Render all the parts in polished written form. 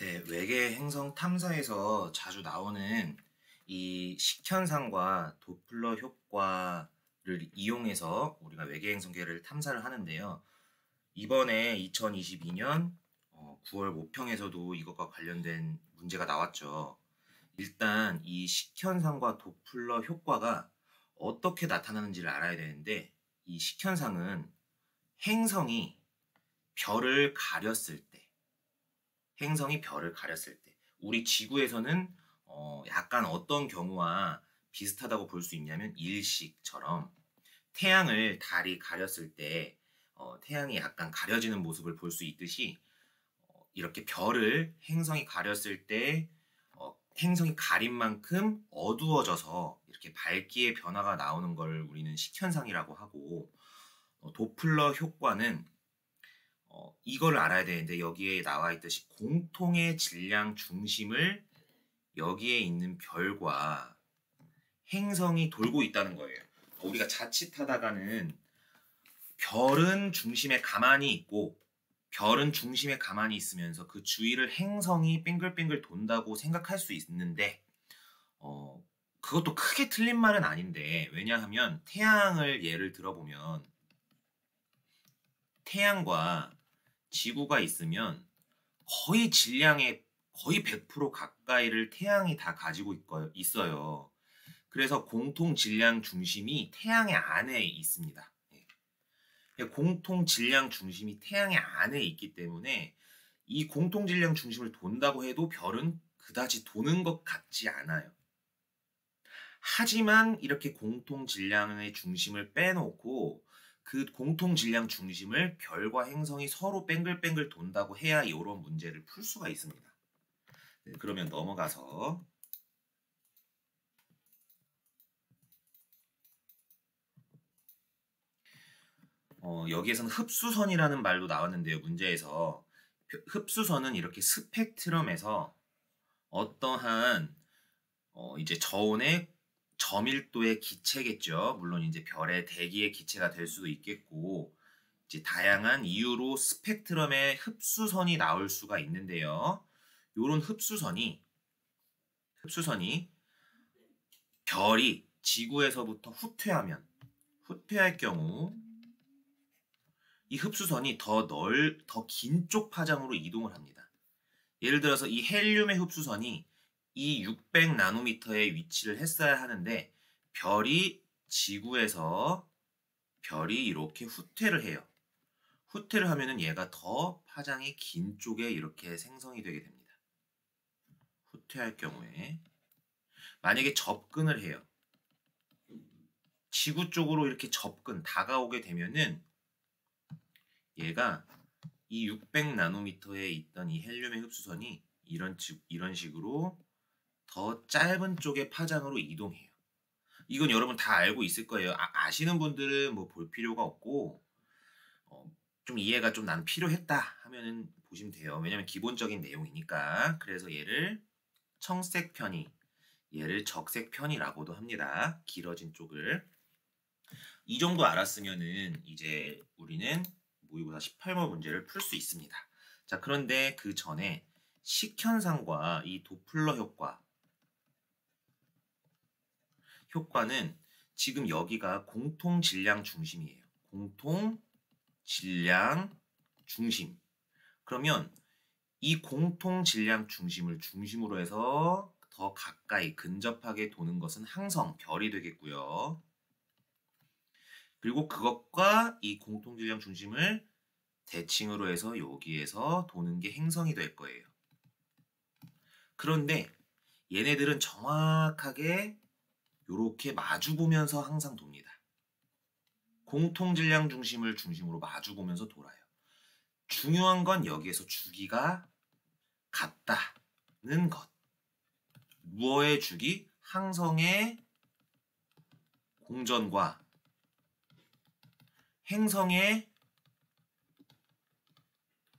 네, 외계 행성 탐사에서 자주 나오는 이 식현상과 도플러 효과를 이용해서 우리가 외계 행성계를 탐사를 하는데요. 이번에 2022년 9월 모평에서도 이것과 관련된 문제가 나왔죠. 일단 이 식현상과 도플러 효과가 어떻게 나타나는지를 알아야 되는데, 이 식현상은 행성이 별을 가렸을 때, 우리 지구에서는 약간 어떤 경우와 비슷하다고 볼 수 있냐면, 일식처럼 태양을 달이 가렸을 때 태양이 약간 가려지는 모습을 볼 수 있듯이, 이렇게 별을 행성이 가렸을 때 행성이 가린 만큼 어두워져서 이렇게 밝기의 변화가 나오는 걸 우리는 식현상이라고 하고, 도플러 효과는 이거를 알아야 되는데, 여기에 나와 있듯이 공통의 질량 중심을 여기에 있는 별과 행성이 돌고 있다는 거예요. 우리가 자칫하다가는 별은 중심에 가만히 있고, 별은 중심에 가만히 있으면서 그 주위를 행성이 빙글빙글 돈다고 생각할 수 있는데, 그것도 크게 틀린 말은 아닌데, 왜냐하면 태양을 예를 들어보면 태양과 지구가 있으면 거의 질량의 거의 100% 가까이를 태양이 다 가지고 있어요. 그래서 공통 질량 중심이 태양의 안에 있습니다. 공통 질량 중심이 태양의 안에 있기 때문에 이 공통 질량 중심을 돈다고 해도 별은 그다지 도는 것 같지 않아요. 하지만 이렇게 공통 질량의 중심을 빼놓고 그 공통 질량 중심을 별과 행성이 서로 뱅글뱅글 돈다고 해야 이런 문제를 풀 수가 있습니다. 네, 그러면 넘어가서 여기에서는 흡수선이라는 말도 나왔는데요. 문제에서 흡수선은 이렇게 스펙트럼에서 어떠한 이제 저온의 점일도의 기체겠죠. 물론 이제 별의 대기의 기체가 될 수도 있겠고, 이제 다양한 이유로 스펙트럼에 흡수선이 나올 수가 있는데요. 이런 흡수선이 별이 지구에서부터 후퇴할 경우 이 흡수선이 더 긴 쪽 파장으로 이동을 합니다. 예를 들어서 이 헬륨의 흡수선이 이 600 나노미터의 위치를 했어야 하는데, 지구에서 별이 이렇게 후퇴를 해요. 후퇴를 하면은 얘가 더 파장이 긴 쪽에 이렇게 생성이 되게 됩니다. 후퇴할 경우에 만약에 접근을 해요. 지구 쪽으로 이렇게 다가오게 되면은 얘가 이 600 나노미터에 있던 이 헬륨의 흡수선이 이런 식으로 더 짧은 쪽의 파장으로 이동해요. 이건 여러분 다 알고 있을 거예요. 아시는 분들은 뭐 볼 필요가 없고, 좀 이해가 좀 난 필요했다 하면은 보시면 돼요. 왜냐면 기본적인 내용이니까. 그래서 얘를 청색 편의, 얘를 적색 편의라고도 합니다. 길어진 쪽을. 이 정도 알았으면은 이제 우리는 모의고사 18번 문제를 풀 수 있습니다. 자, 그런데 그 전에 식현상과 이 도플러 효과는 지금 여기가 공통 질량 중심이에요. 공통 질량 중심. 그러면 이 공통 질량 중심을 중심으로 해서 더 가까이 근접하게 도는 것은 항성, 별이 되겠고요. 그리고 그것과 이 공통 질량 중심을 대칭으로 해서 여기에서 도는 게 행성이 될 거예요. 그런데 얘네들은 정확하게 이렇게 마주보면서 항상 돕니다. 공통 질량 중심을 중심으로 마주보면서 돌아요. 중요한 건 여기에서 주기가 같다는 것. 무어의 주기? 항성의 공전과 행성의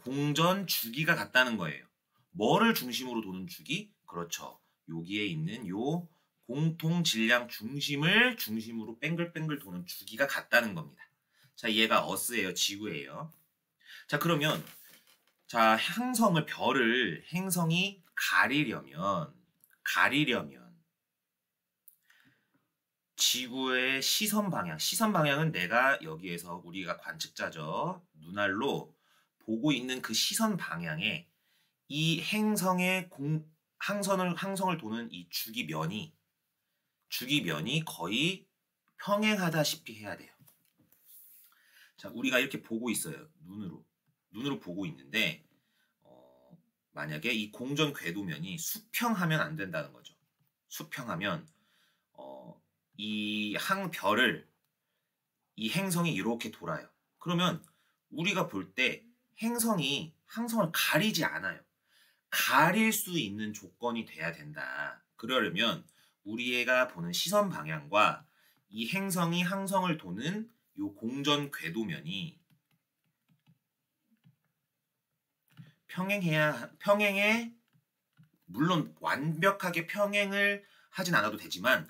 공전 주기가 같다는 거예요. 뭐를 중심으로 도는 주기? 그렇죠. 여기에 있는 요 공통 질량 중심을 중심으로 뱅글뱅글 도는 주기가 같다는 겁니다. 자, 얘가 어스예요. 지구예요. 자, 그러면 자, 별을 행성이 가리려면 지구의 시선 방향은 내가 여기에서 우리가 관측자죠. 눈알로 보고 있는 그 시선 방향에 이 항성을 도는 이 주기면이 거의 평행하다시피 해야 돼요. 자, 우리가 이렇게 보고 있어요. 눈으로 보고 있는데 만약에 이 공전 궤도면이 수평하면 안 된다는 거죠. 수평하면 이 행성이 이렇게 돌아요. 그러면 우리가 볼 때 행성이 항성을 가리지 않아요. 가릴 수 있는 조건이 돼야 된다. 그러려면 우리가 보는 시선 방향과 이 행성이 항성을 도는 이 공전 궤도면이 물론 완벽하게 평행을 하진 않아도 되지만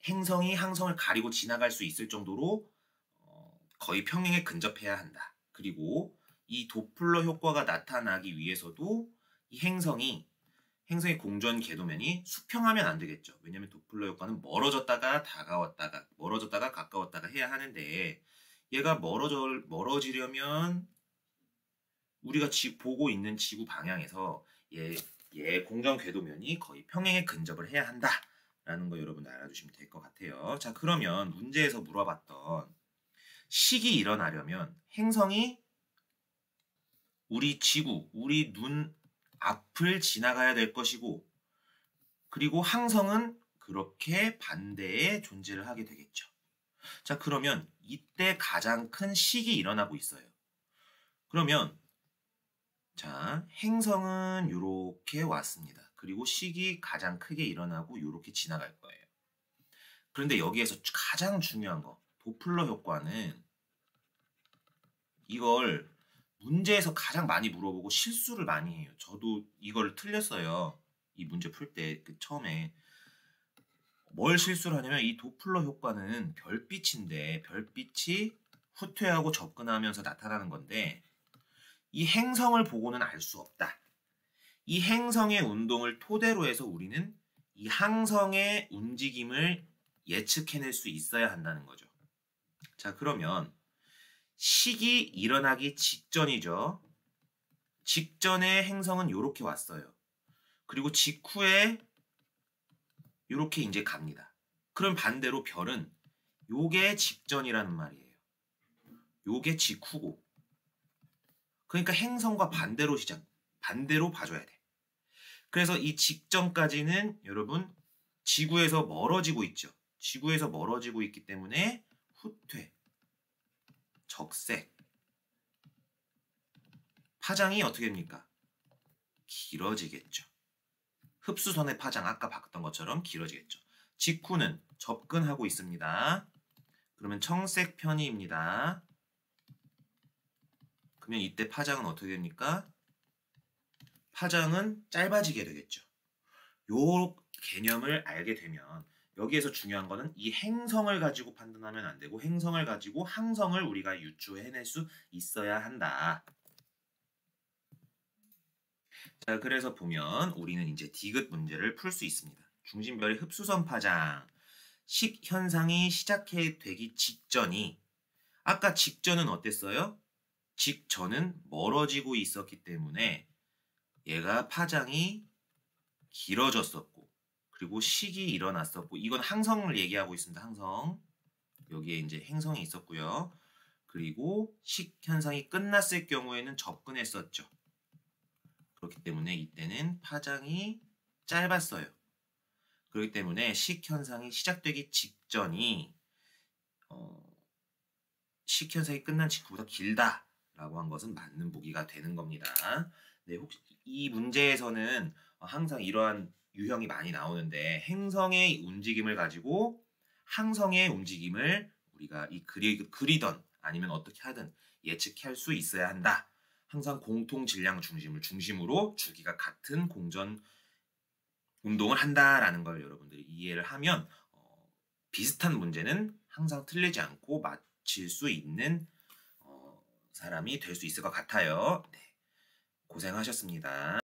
행성이 항성을 가리고 지나갈 수 있을 정도로 거의 평행에 근접해야 한다. 그리고 이 도플러 효과가 나타나기 위해서도 이 행성의 공전 궤도면이 수평하면 안 되겠죠. 왜냐하면 도플러 효과는 멀어졌다가 가까웠다가 해야 하는데 얘가 멀어지려면 우리가 보고 있는 지구 방향에서 얘 공전 궤도면이 거의 평행에 근접을 해야 한다라는 거 여러분 알아두시면 될 것 같아요. 자, 그러면 문제에서 물어봤던 식이 일어나려면 행성이 우리 눈 앞을 지나가야 될 것이고, 그리고 항성은 그렇게 반대의 존재를 하게 되겠죠. 자, 그러면 이때 가장 큰 식이 일어나고 있어요. 그러면 자, 행성은 이렇게 왔습니다. 그리고 식이 가장 크게 일어나고 이렇게 지나갈 거예요. 그런데 여기에서 가장 중요한 거, 도플러 효과는 이걸 문제에서 가장 많이 물어보고 실수를 많이 해요. 저도 이걸 틀렸어요. 이 문제 풀 때 처음에 뭘 실수를 하냐면 이 도플러 효과는 별빛인데 별빛이 후퇴하고 접근하면서 나타나는 건데 이 행성을 보고는 알 수 없다. 이 행성의 운동을 토대로 해서 우리는 이 항성의 움직임을 예측해낼 수 있어야 한다는 거죠. 자, 그러면 식이 일어나기 직전이죠. 직전에 행성은 이렇게 왔어요. 그리고 직후에 이렇게 이제 갑니다. 그럼 반대로 별은 요게 직전이라는 말이에요. 요게 직후고. 그러니까 행성과 반대로 봐줘야 돼. 그래서 이 직전까지는 여러분 지구에서 멀어지고 있죠. 지구에서 멀어지고 있기 때문에 후퇴, 적색, 파장이 어떻게 됩니까? 길어지겠죠. 흡수선의 파장 아까 봤던 것처럼 길어지겠죠. 직후는 접근하고 있습니다. 그러면 청색 편이입니다. 그러면 이때 파장은 어떻게 됩니까? 파장은 짧아지게 되겠죠. 요 개념을 알게 되면 여기에서 중요한 거는 이 행성을 가지고 판단하면 안 되고 행성을 가지고 항성을 우리가 유추해낼 수 있어야 한다. 자, 그래서 보면 우리는 이제 디귿 문제를 풀 수 있습니다. 중심별의 흡수선 파장, 식 현상이 시작되기 직전이 아까 직전은 어땠어요? 직전은 멀어지고 있었기 때문에 얘가 파장이 길어졌었고 그리고 식이 일어났었고 이건 항성을 얘기하고 있습니다. 항성. 여기에 이제 행성이 있었고요. 그리고 식 현상이 끝났을 경우에는 접근했었죠. 그렇기 때문에 이때는 파장이 짧았어요. 그렇기 때문에 식 현상이 시작되기 직전이 식 현상이 끝난 직후보다 길다라고 한 것은 맞는 보기가 되는 겁니다. 네, 혹시 이 문제에서는 항상 이러한 유형이 많이 나오는데 행성의 움직임을 가지고 항성의 움직임을 우리가 그리던 아니면 어떻게 하든 예측할 수 있어야 한다. 항상 공통 질량 중심으로 주기가 같은 공전 운동을 한다라는 걸 여러분들이 이해를 하면 비슷한 문제는 항상 틀리지 않고 맞힐 수 있는 사람이 될 수 있을 것 같아요. 네. 고생하셨습니다.